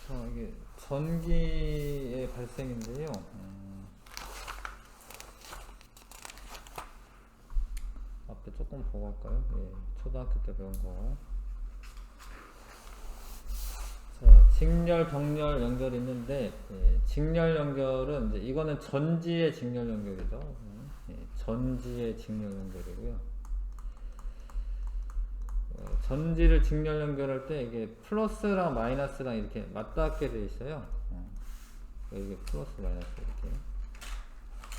자, 이게 전기의 발생인데요. 앞에 조금 보고 할까요? 예, 초등학교 때 배운 거. 자, 직렬, 병렬 연결이 있는데, 예, 직렬 연결은 이제 이거는 전지의 직렬 연결이죠. 예, 전지의 직렬 연결이고요. 전지를 직렬 연결할 때 이게 플러스랑 마이너스랑 이렇게 맞닿게 되어 있어요. 이게 플러스 마이너스 이렇게.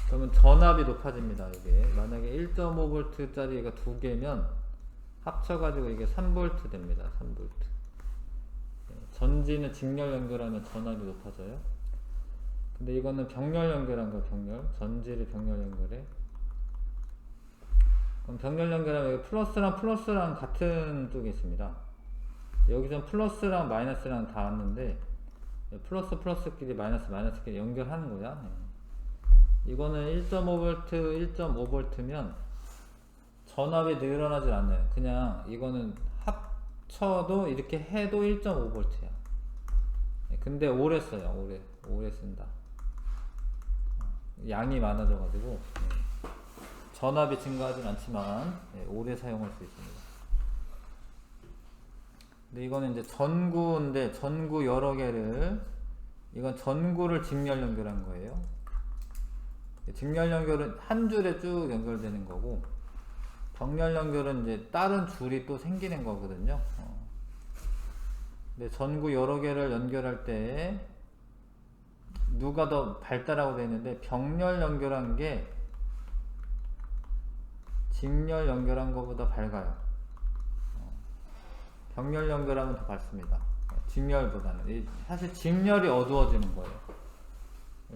그러면 전압이 높아집니다. 이게 만약에 1.5V 짜리가 두 개면 합쳐가지고 이게 3V 됩니다. 3V. 전지는 직렬 연결하면 전압이 높아져요. 근데 이거는 병렬 연결한 거 병렬. 전지를 병렬 연결해. 그럼 병렬 연결하면 여기 플러스랑 같은 쪽이 있습니다. 여기선 플러스랑 마이너스랑 다 왔는데 플러스끼리 마이너스끼리 연결하는 거야. 이거는 1.5V, 1.5V면 전압이 늘어나질 않아요. 그냥 이거는 합쳐도 이렇게 해도 1.5V야. 근데 오래 써요. 오래 쓴다. 양이 많아져가지고 전압이 증가하진 않지만 오래 사용할 수 있습니다. 근데 이거는 이제 전구인데 전구 여러 개를 이건 전구를 직렬 연결한 거예요. 직렬 연결은 한 줄에 쭉 연결되는 거고 병렬 연결은 이제 다른 줄이 또 생기는 거거든요. 근데 전구 여러 개를 연결할 때 누가 더 발달하고 되어 있는데 병렬 연결한 게 직렬 연결한 것보다 밝아요. 병렬 연결하면 더 밝습니다. 직렬보다는. 사실 직렬이 어두워지는 거예요.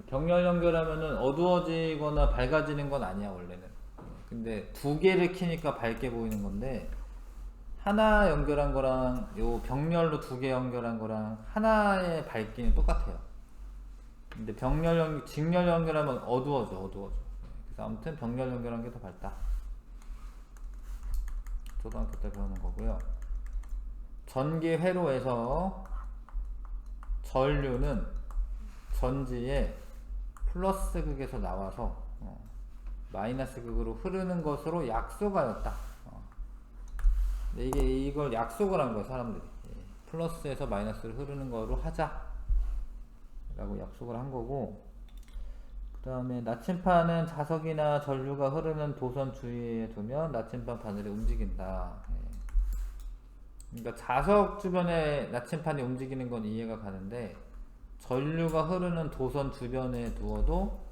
병렬 연결하면은 어두워지거나 밝아지는 건 아니야, 원래는. 근데 두 개를 키니까 밝게 보이는 건데, 하나 연결한 거랑, 요 병렬로 두 개 연결한 거랑 하나의 밝기는 똑같아요. 근데 직렬 연결하면 어두워져. 그래서 아무튼 병렬 연결한 게 더 밝다. 초등학교 때 배우는 거고요. 전기 회로에서 전류는 전지의 플러스 극에서 나와서 마이너스 극으로 흐르는 것으로 약속하였다. 근데 이걸 약속을 한 거예요, 사람들이. 플러스에서 마이너스를 흐르는 거로 하자 라고 약속을 한 거고, 그 다음에 나침판은 자석이나 전류가 흐르는 도선 주위에 두면 나침판 바늘이 움직인다. 그러니까 자석 주변에 나침판이 움직이는 건 이해가 가는데 전류가 흐르는 도선 주변에 두어도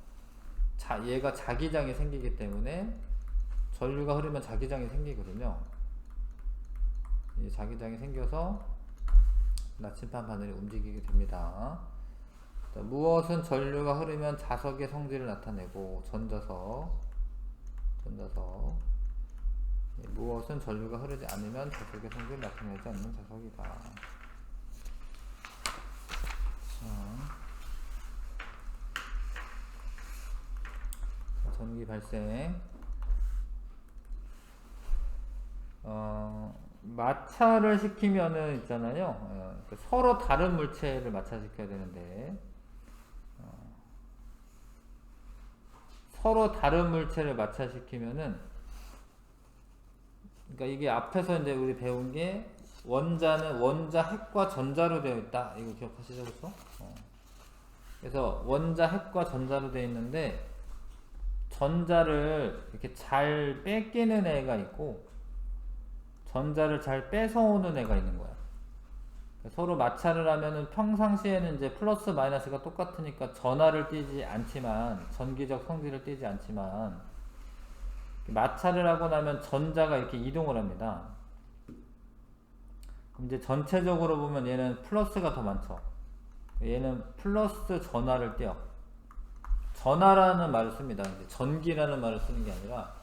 얘가 자기장이 생기기 때문에 전류가 흐르면 자기장이 생기거든요. 이 자기장이 생겨서 나침판 바늘이 움직이게 됩니다. 무엇은 전류가 흐르면 자석의 성질을 나타내고 전자석 무엇은 전류가 흐르지 않으면 자석의 성질을 나타내지 않는 자석이다. 전기 발생. 마찰을 시키면은 있잖아요. 서로 다른 물체를 마찰시켜야 되는데 서로 다른 물체를 마찰시키면은, 그러니까 이게 앞에서 이제 우리 배운 게 원자는 원자 핵과 전자로 되어 있다. 이거 기억하시죠, 그렇죠? 그래서 원자 핵과 전자로 되어 있는데 전자를 이렇게 잘 뺏기는 애가 있고 전자를 잘 뺏어오는 애가 있는 거야. 서로 마찰을 하면은 평상시에는 이제 플러스 마이너스가 똑같으니까 전하를 띠지 않지만, 전기적 성질을 띠지 않지만, 마찰을 하고 나면 전자가 이렇게 이동을 합니다. 그럼 이제 전체적으로 보면 얘는 플러스가 더 많죠. 얘는 플러스 전하를 띄어. 전하라는 말을 씁니다. 이제 전기라는 말을 쓰는 게 아니라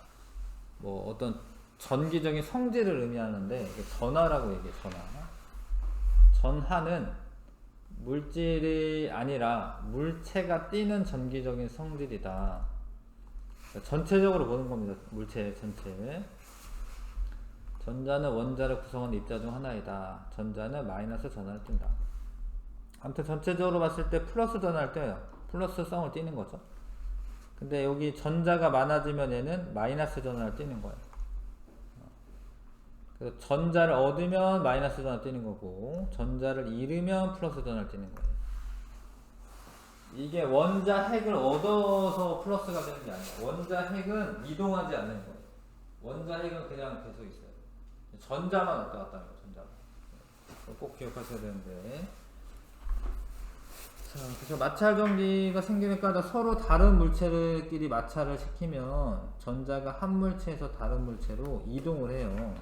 뭐 어떤 전기적인 성질을 의미하는데 전하라고 얘기해. 전하는 물질이 아니라 물체가 띠는 전기적인 성질이다. 전체적으로 보는 겁니다. 물체 전체. 전자는 원자를 구성하는 입자 중 하나이다. 전자는 마이너스 전하를 띈다. 아무튼 전체적으로 봤을 때 플러스 전화를 떼요. 플러스 성을 띄는 거죠. 근데 여기 전자가 많아지면 얘는 마이너스 전화를 띄는 거예요. 그래서 전자를 얻으면 마이너스 전화 띄는 거고, 전자를 잃으면 플러스 전화를 띄는 거예요. 이게 원자 핵을 얻어서 플러스가 되는 게 아니에요. 원자 핵은 이동하지 않는 거예요. 원자 핵은 그냥 계속 있어요. 전자만 왔다 갔다 하는 거예요. 전자만. 꼭 기억하셔야 되는데. 자, 그래서 마찰 전기가 생기니까 서로 다른 물체들끼리 마찰을 시키면 전자가 한 물체에서 다른 물체로 이동을 해요.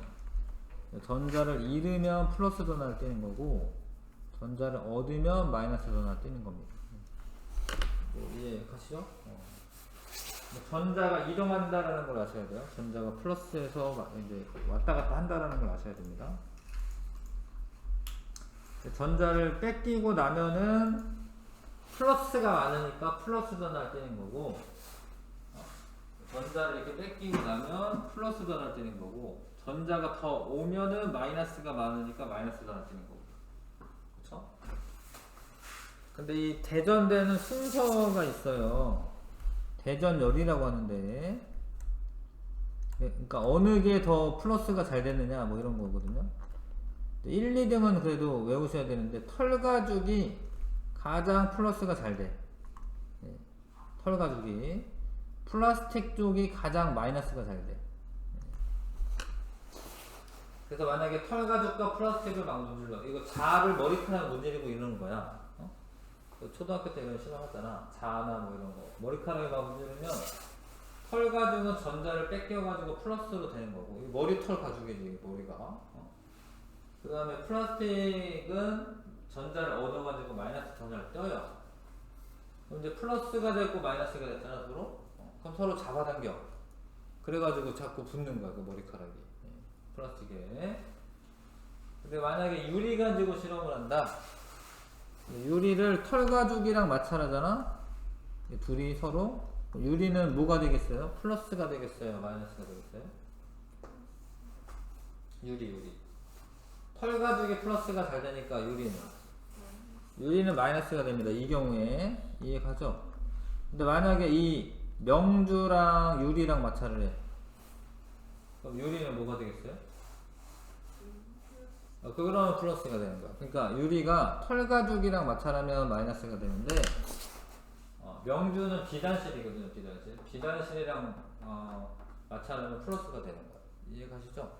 전자를 잃으면 플러스 전화를 띄는 거고, 전자를 얻으면 마이너스 전화를 띄는 겁니다. 이해가시죠? 전자가 이동한다라는 걸 아셔야 돼요. 전자가 플러스에서 이제 왔다 갔다 한다라는 걸 아셔야 됩니다. 전자를 뺏기고 나면은 플러스가 많으니까 플러스 전화를 띄는 거고, 전자를 이렇게 뺏기고 나면 플러스 전화를 띄는 거고, 전자가 더 오면은 마이너스가 많으니까 마이너스 전화를 띄는 거고. 그쵸? 근데 이 대전되는 순서가 있어요. 대전열이라고 하는데, 그러니까 어느 게 더 플러스가 잘 되느냐 뭐 이런 거거든요. 1, 2등은 그래도 외우셔야 되는데, 털가죽이 가장 플러스가 잘 돼. 털가죽이. 플라스틱 쪽이 가장 마이너스가 잘 돼. 그래서 만약에 털가죽과 플라스틱을 막 문질러, 이거 자를 머리카락 문지르고 이러는 거야. 초등학교 때 이런 실험 하잖아. 자나 뭐 이런 거. 머리카락에 막 문지르면 털가죽은 전자를 뺏겨가지고 플러스로 되는 거고, 이 머리털 가죽이지, 머리가. 그 다음에 플라스틱은 전자를 얻어가지고 마이너스 전자를 떼어요. 그럼 이제 플러스가 되고 마이너스가 됐잖아, 서로. 그럼 서로 잡아당겨. 그래가지고 자꾸 붙는 거야, 그 머리카락이. 플라스틱에. 근데 만약에 유리 가지고 실험을 한다. 유리를 털가죽이랑 마찰하잖아. 둘이 서로. 유리는 뭐가 되겠어요? 플러스가 되겠어요? 마이너스가 되겠어요? 유리. 털가죽이 플러스가 잘 되니까 유리는 마이너스가 됩니다. 이 경우에. 이해가죠? 근데 만약에 이 명주랑 유리랑 마찰을 해. 그럼 유리는 뭐가 되겠어요? 그러면 플러스가 되는 거야. 그러니까 유리가 털가죽이랑 마찰하면 마이너스가 되는데, 명주는 비단실이거든요. 비단실이랑 마찰하면 플러스가 되는 거야. 이해가시죠?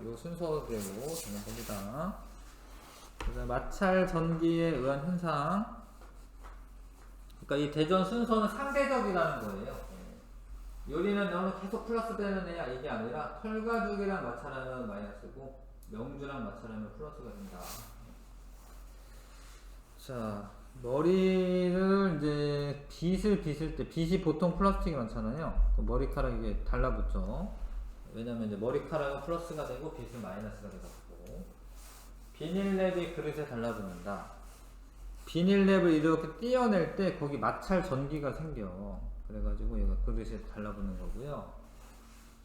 이 순서대로 되는 겁니다. 그래서 마찰 전기에 의한 현상. 그러니까 이 대전 순서는 상대적이라는 거예요. 유리는 너는 계속 플러스 되는 애야, 이게 아니라 털가죽이랑 마찰하면 마이너스고 명주랑 마찰하면 플러스가 된다. 자, 머리를 이제 빗을 빗을 때, 빗이 보통 플라스틱이 많잖아요. 그 머리카락이 이게 달라붙죠. 왜냐면 이제 머리카락은 플러스가 되고 빗은 마이너스가 돼가지고. 비닐랩이 그릇에 달라붙는다. 비닐랩을 이렇게 띄어낼 때 거기 마찰 전기가 생겨. 그래가지고 얘가 그릇에 달라붙는 거고요.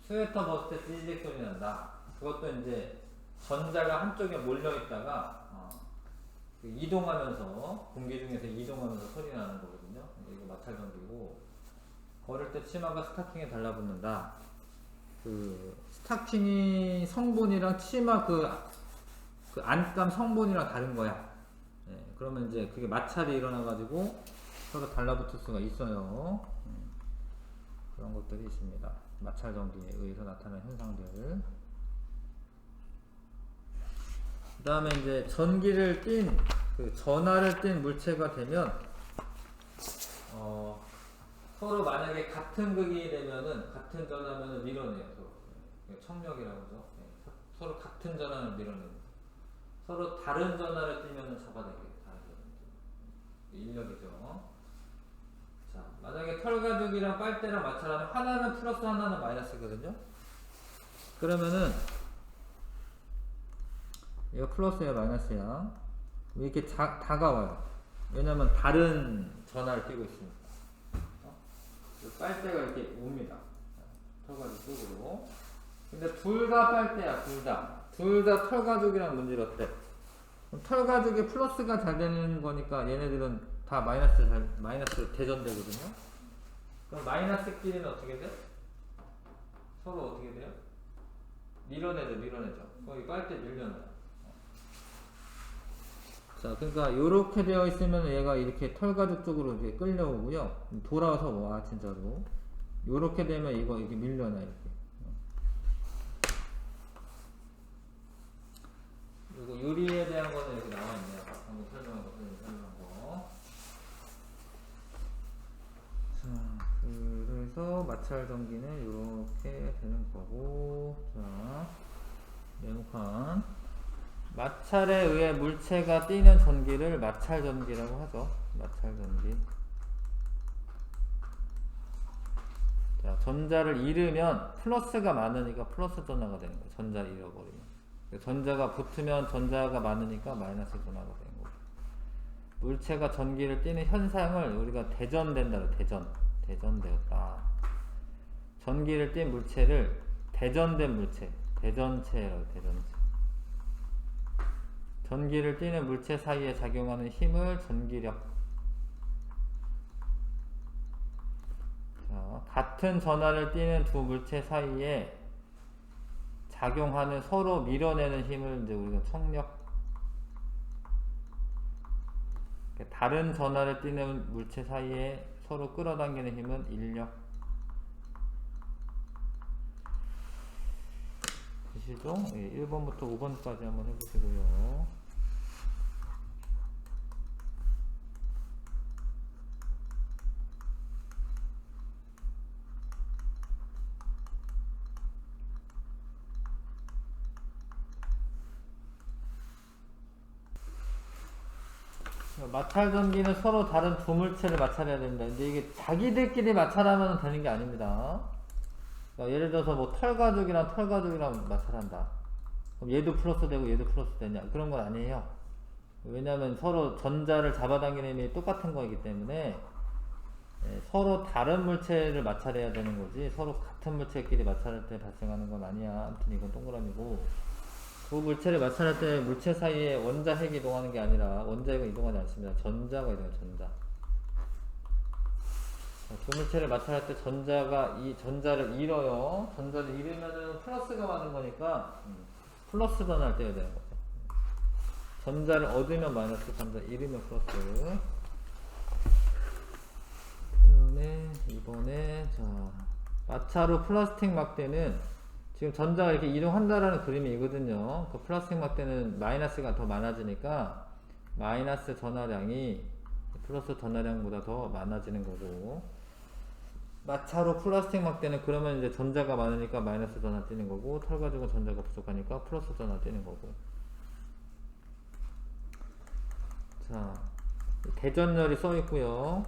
스웨터 벗을 때 찌직 소리 난다. 그것도 이제 전자가 한쪽에 몰려있다가 이동하면서, 공기 중에서 이동하면서 소리 나는 거거든요. 이거 마찰 전기고, 걸을 때 치마가 스타킹에 달라붙는다. 그 스타킹이 성분이랑 치마 그 안감 성분이랑 다른 거야. 그러면 이제 그게 마찰이 일어나가지고 서로 달라붙을 수가 있어요. 그런 것들이 있습니다. 마찰 전기에 의해서 나타나는 현상들. 그 다음에 이제 전기를 띤, 전하를 띤 물체가 되면, 서로 만약에 같은 극이 되면은, 같은 전하면은 밀어내요, 서로. 청력이라고 하죠. 서로 같은 전하를 밀어내요. 서로 다른 전하를 띄면은 잡아내게. 인력이죠. 자, 만약에 털가죽이랑 빨대랑 마찰하면 하나는 플러스 하나는 마이너스거든요. 그러면은, 이거 플러스야 마이너스야 이렇게 다가와요. 왜냐면 다른 전하를 띄고 있으니까. 빨대가 이렇게 옵니다. 털가죽 쪽으로. 근데 둘 다 빨대야. 둘 다 털가죽이랑 문질렀대. 그럼 털 가죽이 플러스가 잘 되는 거니까 얘네들은 다 마이너스 대전되거든요. 그럼 마이너스끼리는 어떻게 돼? 서로 어떻게 돼요? 밀어내죠. 거기 빨대 밀려나요. 자, 그러니까 이렇게 되어 있으면 얘가 이렇게 털 가죽 쪽으로 이렇게 끌려오고요. 돌아서 와 진짜로. 이렇게 되면 이거 이렇게 밀려나 이렇게. 그리고 유리에 대한 거는 여기 나와 있네요. 방금 설명한 거. 자, 그래서 마찰 전기는 이렇게 되는 거고, 자, 네모칸. 마찰에 의해 물체가 띄는 전기를 마찰 전기라고 하죠. 마찰 전기. 자, 전자를 잃으면 플러스가 많으니까 플러스 전화가 되는 거예요. 전자를 잃어버리면. 전자가 붙으면 전자가 많으니까 마이너스 전화가 되는 거예요. 물체가 전기를 띠는 현상을 우리가 대전된다고 대전되었다. 전기를 띈 물체를 대전된 물체, 대전체라고 대전체. 전기를 띠는 물체 사이에 작용하는 힘을 전기력. 자, 같은 전하를 띠는 두 물체 사이에 작용하는 서로 밀어내는 힘을 이제 우리가 청력. 다른 전하를 띠는 물체 사이에 서로 끌어당기는 힘은 인력. 되시죠? 예, 1번부터 5번까지 한번 해보시고요. 마찰 전기는 서로 다른 두 물체를 마찰해야 됩니다. 근데 이게 자기들끼리 마찰하면 되는 게 아닙니다. 그러니까 예를 들어서 뭐 털가죽이랑 마찰한다. 그럼 얘도 플러스 되고 얘도 플러스 되냐? 그런 건 아니에요. 왜냐하면 서로 전자를 잡아당기는 힘이 똑같은 거이기 때문에 서로 다른 물체를 마찰해야 되는 거지 서로 같은 물체끼리 마찰할 때 발생하는 건 아니야. 아무튼 이건 동그라미고, 두 물체를 마찰할 때 물체 사이에 원자 핵이 이동하는 게 아니라 원자핵은 이동하지 않습니다. 전자가 이동해요. 전자. 두 물체를 마찰할 때 전자가 이 전자를 잃어요. 전자를 잃으면은 플러스가 많은 거니까 플러스 전화를 떼야 되는 거죠. 전자를 얻으면 마이너스, 전자 잃으면 플러스. 그다음에 이번에 자, 마찰 후 플라스틱 막대는 지금 전자가 이렇게 이동한다라는 그림이거든요. 그 플라스틱 막대는 마이너스가 더 많아지니까 마이너스 전하량이 플러스 전하량보다 더 많아지는 거고, 마찰 후 플라스틱 막대는 그러면 이제 전자가 많으니까 마이너스 전하 띄는 거고, 털 가지고 전자가 부족하니까 플러스 전하 띄는 거고. 자, 대전열이 써 있고요.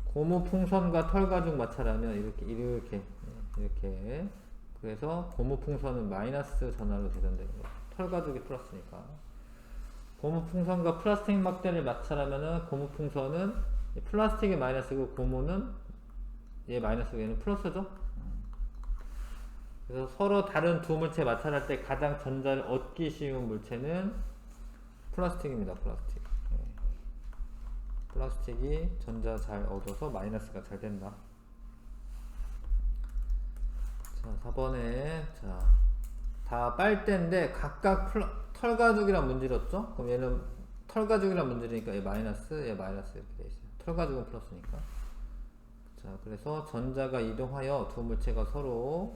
고무 풍선과 털 가죽 마찰하면 이렇게 그래서 고무 풍선은 마이너스 전하로 대전되는 거예요. 털 가죽이 플러스니까. 고무 풍선과 플라스틱 막대를 마찰하면은 고무 풍선은 플라스틱이 마이너스고 고무는 얘 마이너스고 얘는 플러스죠. 그래서 서로 다른 두 물체 마찰할 때 가장 전자를 얻기 쉬운 물체는 플라스틱입니다. 플라스틱. 플라스틱이 전자 잘 얻어서 마이너스가 잘 된다. 자, 4번에 다 빨대인데 각각 털가죽이랑 문지렀죠? 그럼 얘는 털가죽이랑 문지르니까 얘 마이너스 이렇게 돼 있어요. 털가죽은 플러스니까. 자, 그래서 전자가 이동하여 두 물체가 서로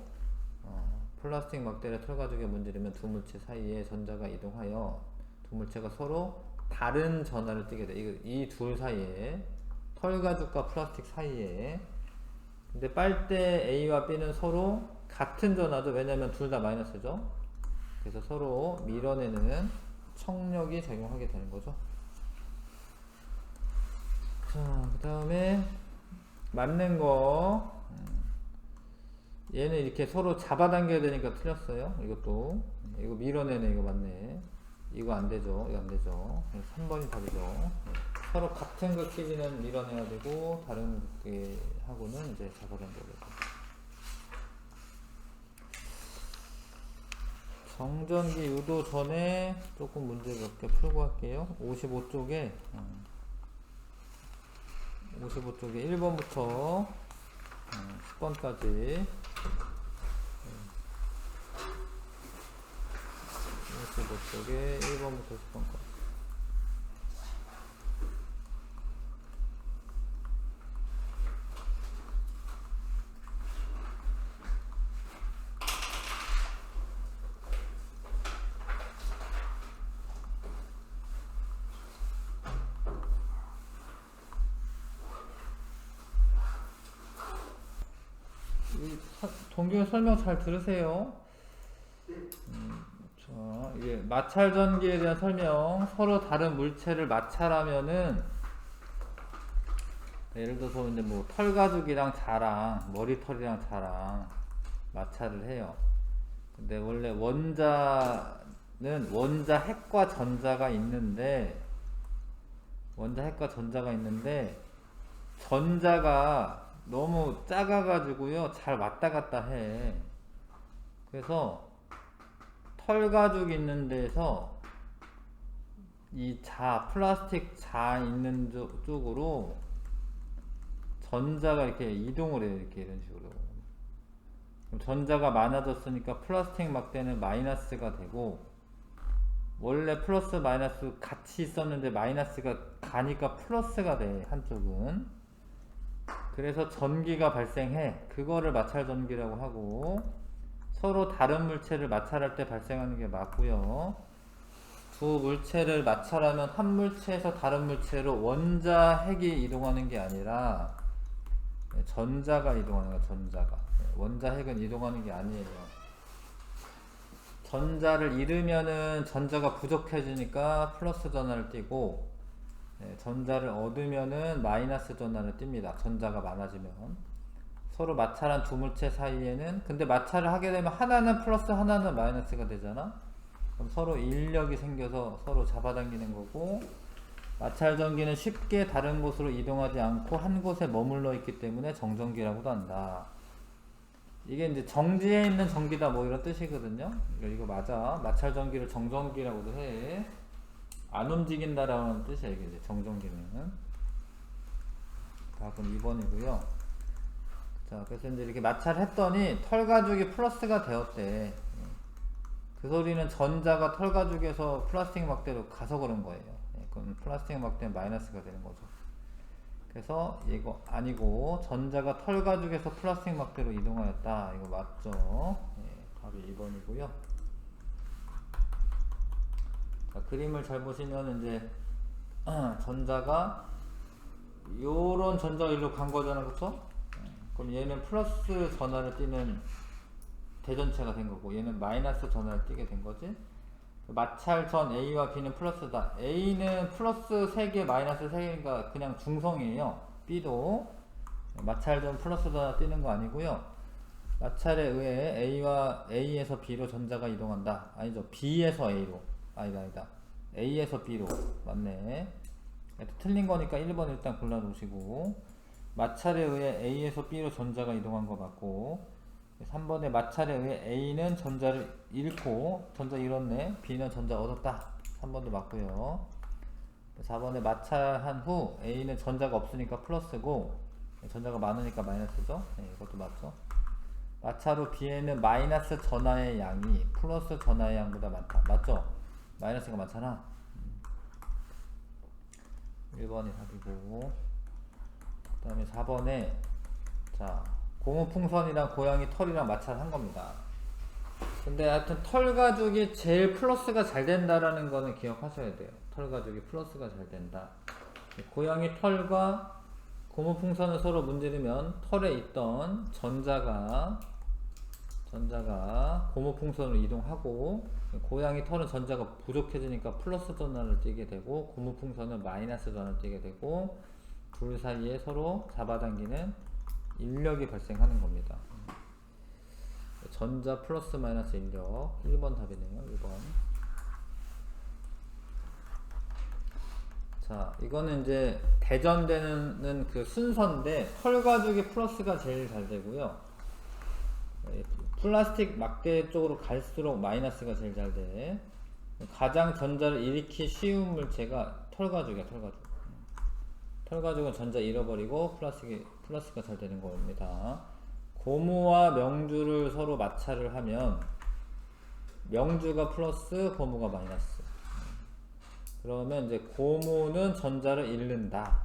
플라스틱 막대를 털가죽에 문지르면 두 물체 사이에 전자가 이동하여 두 물체가 서로 다른 전하를 띠게 돼. 이 둘 사이에, 털가죽과 플라스틱 사이에. 근데 빨대 A와 B는 서로 같은 전하죠. 왜냐면 둘 다 마이너스죠. 그래서 서로 밀어내는 청력이 작용하게 되는 거죠. 자, 그 다음에 맞는 거. 얘는 이렇게 서로 잡아당겨야 되니까 틀렸어요. 이것도. 이거 밀어내는 이거 맞네. 이거 안 되죠. 이거 안 되죠. 3번이 답이죠. 서로 같은 것끼리는 밀어내야 되고, 다른 게 하고는 이제 잡아당겨야 되고. 정전기 유도 전에 조금 문제 몇 개 풀고 할게요. 55쪽에 1번부터 10번까지 55쪽에 1번부터 10번까지. 동기의 설명 잘 들으세요. 자, 이게 마찰 전기에 대한 설명. 서로 다른 물체를 마찰하면은, 예를 들어서 이제 뭐 털가죽이랑 자랑, 머리털이랑 자랑 마찰을 해요. 근데 원래 원자는 원자 핵과 전자가 있는데, 전자가 너무 작아가지고요, 잘 왔다 갔다 해. 그래서 털가죽 있는 데서 이 플라스틱 자 있는 쪽으로 전자가 이렇게 이동을 해요. 이런 식으로. 그럼 전자가 많아졌으니까 플라스틱 막대는 마이너스가 되고, 원래 플러스 마이너스 같이 있었는데 마이너스가 가니까 플러스가 돼, 한쪽은. 그래서 전기가 발생해. 그거를 마찰 전기라고 하고, 서로 다른 물체를 마찰할 때 발생하는 게 맞고요. 두 물체를 마찰하면 한 물체에서 다른 물체로 원자 핵이 이동하는 게 아니라 전자가 이동하는 거야. 전자가. 원자 핵은 이동하는 게 아니에요. 전자를 잃으면은 전자가 부족해지니까 플러스 전화를 띄고, 전자를 얻으면은 마이너스 전화를 띱니다. 전자가 많아지면. 서로 마찰한 두 물체 사이에는, 근데 마찰을 하게 되면 하나는 플러스 하나는 마이너스가 되잖아. 그럼 서로 인력이 생겨서 서로 잡아당기는 거고, 마찰 전기는 쉽게 다른 곳으로 이동하지 않고 한 곳에 머물러 있기 때문에 정전기라고도 한다. 이게 이제 정지해 있는 전기다 뭐 이런 뜻이거든요. 이거 맞아. 마찰 전기를 정전기라고도 해. 안 움직인다라는 뜻이야, 이게 이제 정전기는. 답은 2번이고요. 자, 그래서 이제 이렇게 마찰했더니 털가죽이 플러스가 되었대. 그 소리는 전자가 털가죽에서 플라스틱 막대로 가서 그런 거예요. 그럼 플라스틱 막대는 마이너스가 되는 거죠. 그래서 이거 아니고, 전자가 털가죽에서 플라스틱 막대로 이동하였다. 이거 맞죠? 답이 2번이고요. 자, 그림을 잘 보시면 이제 전자가 요런 전자가 일로 간 거잖아, 그쵸? 그럼 얘는 플러스 전하를 띠는 대전체가 된 거고, 얘는 마이너스 전하를 띠게 된 거지. 마찰 전 A와 B는 플러스다. A는 플러스 3개, 마이너스 3개니까 그냥 중성이에요. B도 마찰 전 플러스 전하 띠는 거 아니고요. 마찰에 의해 A에서 B로 전자가 이동한다. 아니죠. B에서 A로. 아니다. A에서 B로. 맞네. 틀린 거니까 1번 일단 골라 놓으시고, 마찰에 의해 A에서 B로 전자가 이동한 거 맞고, 3번에 마찰에 의해 A는 전자를 잃고, 전자 잃었네. B는 전자 얻었다. 3번도 맞고요. 4번에 마찰한 후 A는 전자가 없으니까 플러스고, 전자가 많으니까 마이너스죠. 이것도 맞죠. 마찰 후 B에는 마이너스 전하의 양이 플러스 전하의 양보다 많다. 맞죠? 마이너스가 많잖아. 1번이 답이고, 그 다음에 4번에 자, 고무풍선이랑 고양이 털이랑 마찰한 겁니다. 근데 하여튼 털가죽이 제일 플러스가 잘 된다라는 거는 기억하셔야 돼요. 털가죽이 플러스가 잘 된다. 고양이 털과 고무풍선을 서로 문지르면 털에 있던 전자가 고무풍선으로 이동하고, 고양이 털은 전자가 부족해지니까 플러스 전하를 띠게 되고, 고무풍선은 마이너스 전하를 띠게 되고, 둘 사이에 서로 잡아당기는 인력이 발생하는 겁니다. 전자 플러스 마이너스 인력. 1번 답이네요. 1번. 자, 이거는 이제 대전되는 그 순서인데, 털가죽이 플러스가 제일 잘 되고요. 플라스틱 막대 쪽으로 갈수록 마이너스가 제일 잘 돼. 가장 전자를 잃기 쉬운 물체가 털가죽이야, 털가죽. 털가죽은 전자 잃어버리고 플러스가 잘 되는 겁니다. 고무와 명주를 서로 마찰을 하면 명주가 플러스, 고무가 마이너스. 그러면 이제 고무는 전자를 잃는다.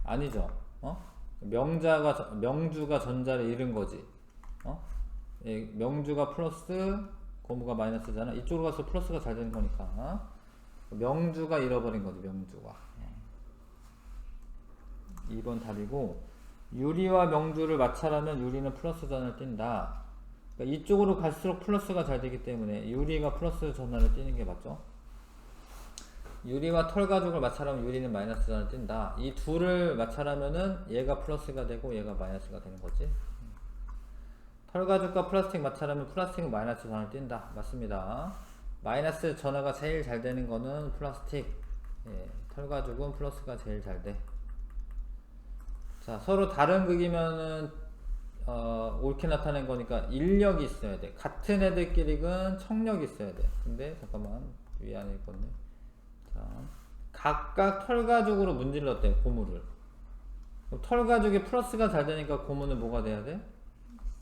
아니죠? 명주가 전자를 잃은 거지. 명주가 플러스, 고무가 마이너스잖아. 이쪽으로 가서 플러스가 잘 되는 거니까. 명주가 잃어버린 거지, 명주가. 2번 답이고, 유리와 명주를 마찰하면 유리는 플러스 전화를 띈다. 그러니까 이쪽으로 갈수록 플러스가 잘 되기 때문에 유리가 플러스 전화를 띄는 게 맞죠? 유리와 털가죽을 마찰하면 유리는 마이너스 전화를 띈다. 이 둘을 마찰하면은 얘가 플러스가 되고 얘가 마이너스가 되는 거지. 털가죽과 플라스틱 마찰하면 플라스틱은 마이너스 전화를 띈다. 맞습니다. 마이너스 전화가 제일 잘 되는 거는 플라스틱. 털가죽은 플러스가 제일 잘 돼. 자, 서로 다른 극이면은 옳게 나타낸 거니까 인력이 있어야 돼. 같은 애들끼리는 청력이 있어야 돼. 근데 잠깐만 위에 안에 있겠네. 자, 각각 털가죽으로 문질렀대, 고무를. 털가죽이 플러스가 잘 되니까 고무는 뭐가 돼야 돼?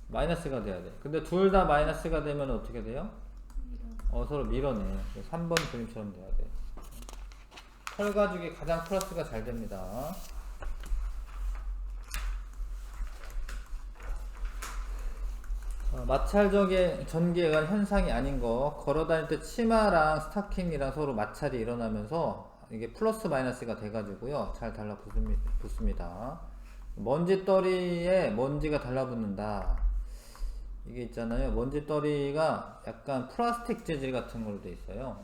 마이너스가 돼야 돼. 근데 둘 다 마이너스가 되면 어떻게 돼요? 서로 밀어내. 3번 그림처럼 돼야 돼. 털가죽이 가장 플러스가 잘 됩니다. 마찰적인 전기에 의한 현상이 아닌 거, 걸어다닐 때 치마랑 스타킹이랑 서로 마찰이 일어나면서 이게 플러스 마이너스가 돼가지고요, 잘 달라붙습니다. 먼지떨이에 먼지가 달라붙는다. 이게 있잖아요, 먼지떨이가 약간 플라스틱 재질 같은 걸로 돼 있어요.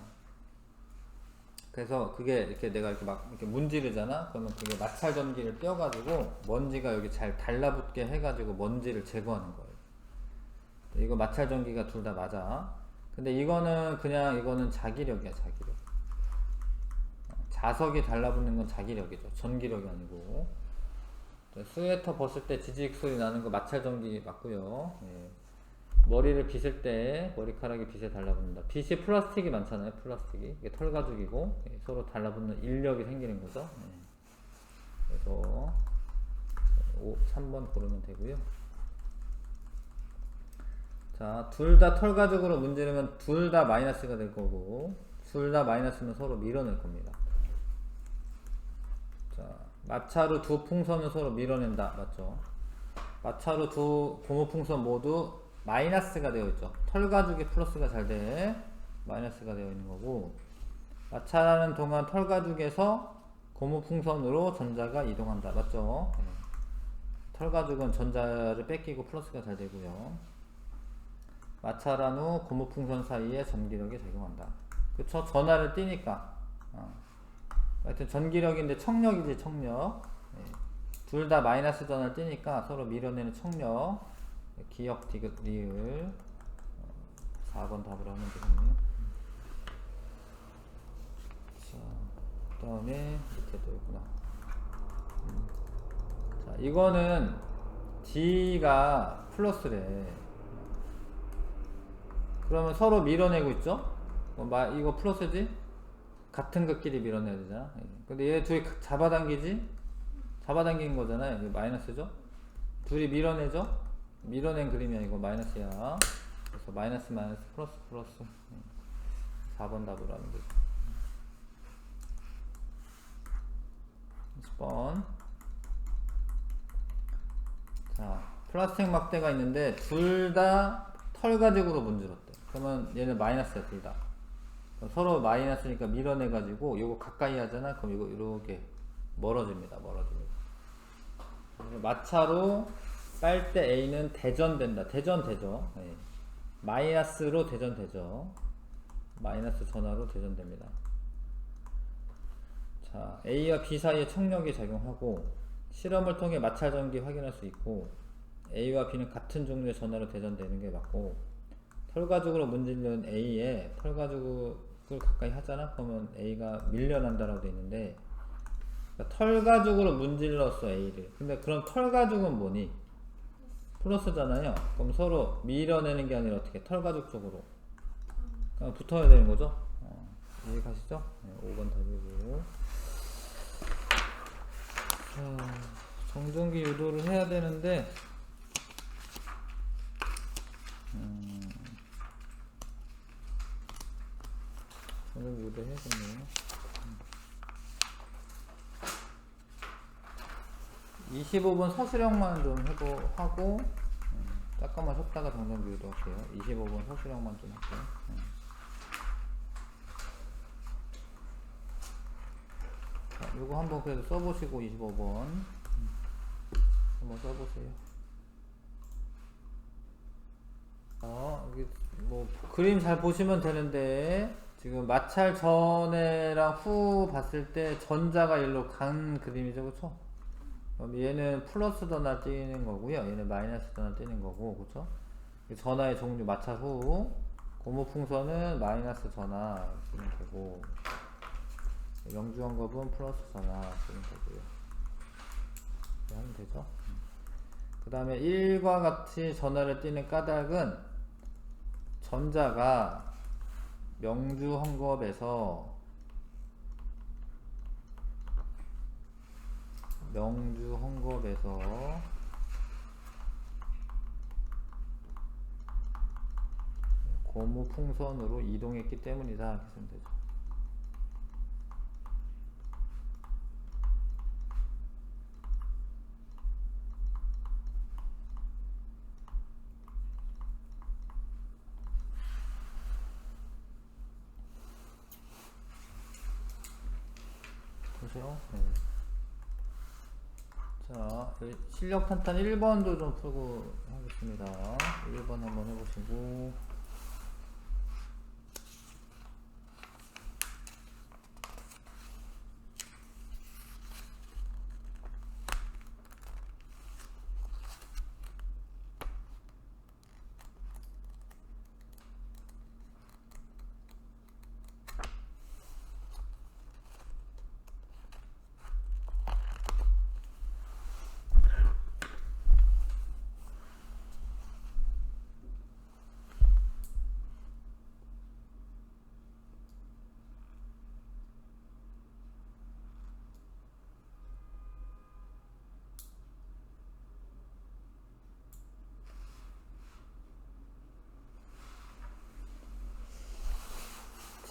그래서 그게 이렇게 내가 이렇게 막 이렇게 문지르잖아. 그러면 그게 마찰 전기를 띄워가지고 먼지가 여기 잘 달라붙게 해가지고 먼지를 제거하는 거예요. 이거 마찰 전기가 둘 다 맞아. 근데 이거는 그냥 이거는 자기력이야, 자기력. 자석이 달라붙는 건 자기력이죠. 전기력이 아니고. 스웨터 벗을 때 지직 소리 나는 거 마찰 전기 맞고요. 머리를 빗을 때 머리카락이 빗에 달라붙는다. 빗이 플라스틱이 많잖아요. 플라스틱이. 이게 털가죽이고 서로 달라붙는 인력이 생기는 거죠. 그래서 3번 고르면 되고요. 자, 둘 다 털가죽으로 문지르면 둘 다 마이너스가 될 거고, 둘 다 마이너스는 서로 밀어낼 겁니다. 자, 마찰로 두 풍선을 서로 밀어낸다. 맞죠? 마찰로 두 고무풍선 모두 마이너스가 되어 있죠. 털가죽이 플러스가 잘 돼. 마이너스가 되어 있는 거고, 마찰하는 동안 털가죽에서 고무풍선으로 전자가 이동한다. 맞죠? 털가죽은 전자를 뺏기고 플러스가 잘 되고요. 마찰한 후 고무풍선 사이에 전기력이 작용한다. 그쵸? 전하를 띄니까. 하여튼 전기력인데 청력이지, 청력. 둘 다 마이너스 전하를 띄니까 서로 밀어내는 청력. 기역, 디귿, 리을. 4번 답으로 하면 되겠네요. 자, 그 다음에 밑에 또 있구나. 자, 이거는 D가 플러스래. 그러면 서로 밀어내고 있죠? 이거 플러스지? 같은 것끼리 밀어내야 되잖아. 근데 얘 둘이 잡아당기지? 잡아당긴 거잖아요. 이거 마이너스죠? 둘이 밀어내죠? 밀어낸 그림이야. 이거 마이너스야. 그래서 마이너스 마이너스 플러스 플러스. 4번 답으로 하면 되죠. 10번. 자, 플라스틱 막대가 있는데 둘 다 털가죽으로 문질렀대. 그러면 얘는 마이너스야, 둘 다. 서로 마이너스니까 밀어내가지고 요거 가까이 하잖아. 그럼 이거 이렇게 멀어집니다. 마차로 빨대 A는 대전된다. 대전되죠. 마이너스로 대전되죠. 마이너스 전하로 대전됩니다. 자, A와 B 사이에 청력이 작용하고 실험을 통해 마찰 전기 확인할 수 있고, A와 B는 같은 종류의 전하로 대전되는 게 맞고, 털가죽으로 문질른 A에 털가죽을 가까이 하잖아? 그러면 A가 밀려난다라고 돼 있는데, 그러니까 털가죽으로 문질렀어, A를. 근데 그럼 털가죽은 뭐니? 플러스잖아요. 그럼 서로 밀어내는 게 아니라 어떻게 털가죽 쪽으로 그냥 붙어야 되는 거죠. 이해가시죠? 네, 5번 답이고. 정전기 유도를 해야 되는데 정전기 유도 해야겠네요. 25번 서술형만 좀 하고 잠깐만 쉬었다가 정전기 유도 할게요. 25번 서술형만 좀 할게요. 자, 요거 한번 그래도 써보시고 25번 한번 써보세요. 여기 뭐 그림 잘 보시면 되는데 지금 마찰 전에랑 후 봤을 때 전자가 일로 간 그림이죠, 그쵸? 그럼 얘는 플러스 전화 띄는 거고요, 얘는 마이너스 전화 띄는 거고, 그쵸? 전화의 종류 마찰 후 고무풍선은 마이너스 전화 쓰면 되고 영주환갑은 플러스 전화 쓰면 되고요. 이렇게 하면 되죠. 그 다음에 1과 같이 전화를 띄는 까닭은 전자가 명주환갑에서 고무풍선으로 이동했기 때문이다. 이렇게 쓰면 되죠. 보세요. 네. 자, 실력 탄탄 1번도 좀 풀고 하겠습니다. 1번 한번 해보시고.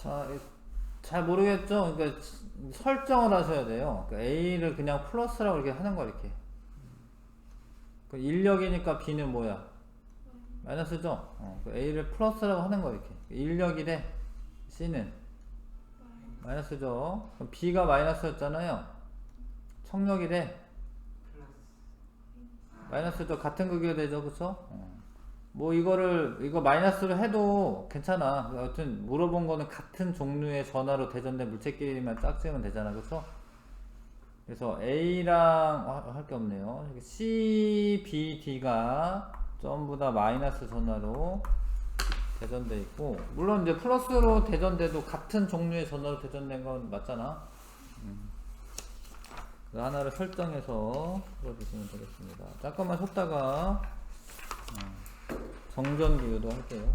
자, 잘 모르겠죠? 그러니까 설정을 하셔야 돼요. 그러니까 A를 그냥 플러스라고 이렇게 하는 거 이렇게. 그 인력이니까 B는 뭐야? 마이너스죠? A를 플러스라고 하는 거 이렇게. 인력이래. C는 마이너스죠? 그럼 B가 마이너스였잖아요. 청력이래. 마이너스죠? 같은 극이 되죠, 그쵸? 뭐 이거 마이너스로 해도 괜찮아. 여튼 물어본 거는 같은 종류의 전하로 대전된 물체끼리만 짝지으면 되잖아, 그쵸? 그래서 A랑 할 게 없네요. C, B, D가 전부 다 마이너스 전하로 대전돼 있고, 물론 이제 플러스로 대전돼도 같은 종류의 전하로 대전된 건 맞잖아. 그 하나를 설정해서 풀어주시면 되겠습니다. 잠깐만 쉬었다가 정전기유도 할게요.